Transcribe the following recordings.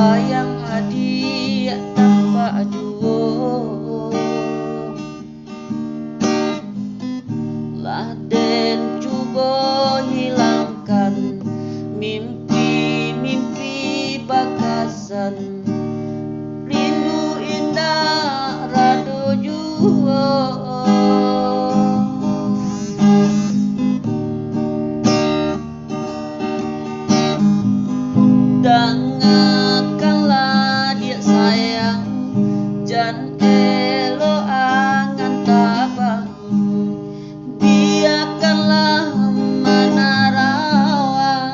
bayang hadiah tanpa aduh. Laden coba hilangkan mimpi-mimpi bakasan, rindu indah rado jua. Dengarkanlah dia sayang, jan elo angan tabang, biarkanlah menerawang,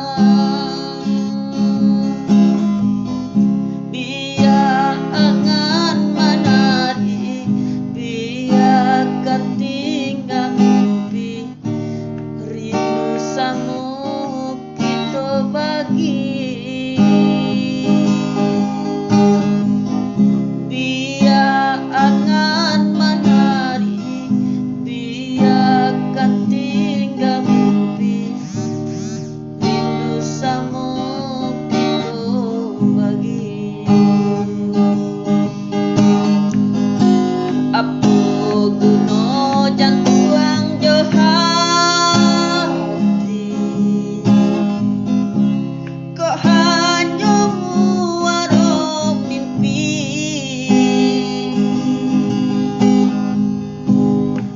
biar angan menari, biarkan tinggal mimpi, rindu sanggup kita bagi.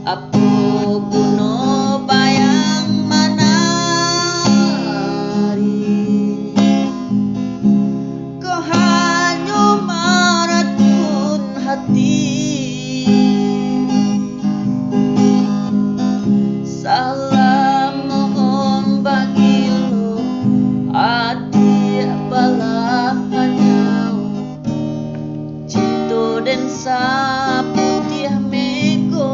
Apo guna bayang menari, kau hanya meracun hati. Salam mohon bagi lo, adik bala hanyau, cinta dan saputih mego.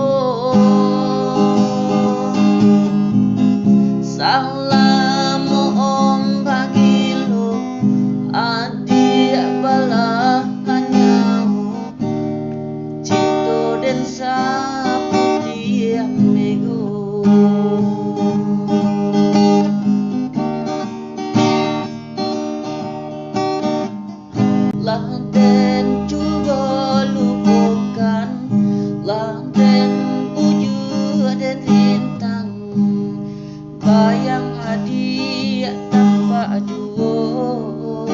Salam mohon bagi lo, adik bala hanyau, cinta dan saputih mego. Laden coba lupakan, laden bujur dan rintang, bayang hadiah tanpa aduh.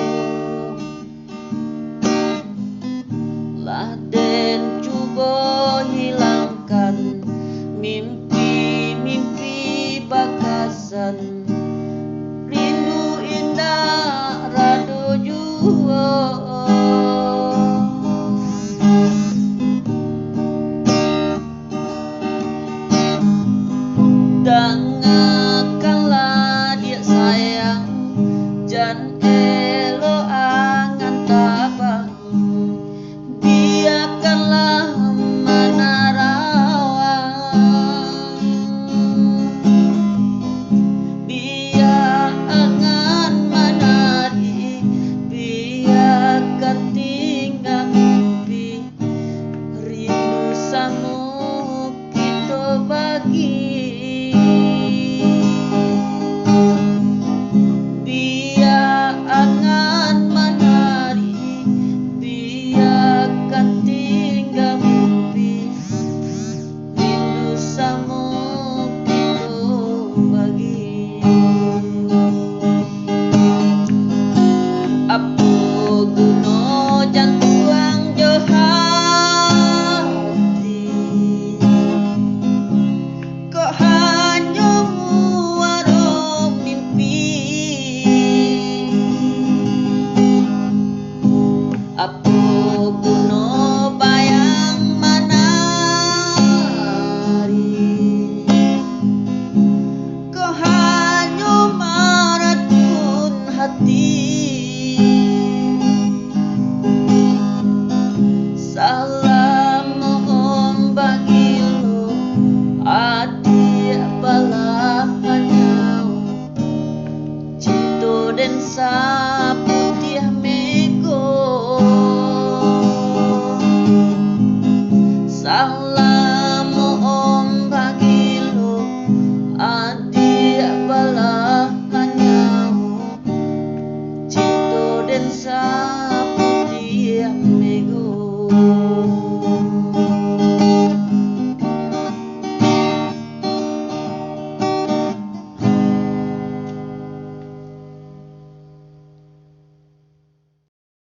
Laden coba hilangkan mimpi-mimpi bakasan, rindu indah rado jua. Dengarkanlah dia sayang, jan elo angan tabang, biarkanlah menerawang, biar angan menari, biarkan tinggal mimpi, rindu sanggup kita bagi. Apo guna bayang menari, kau hanya meracun hati. Salam mohon bagi lo, adik bala hanyau, cinta dan saputih mego. Salam mohon bagi lo, adik bala hanyau, cinta dan saputih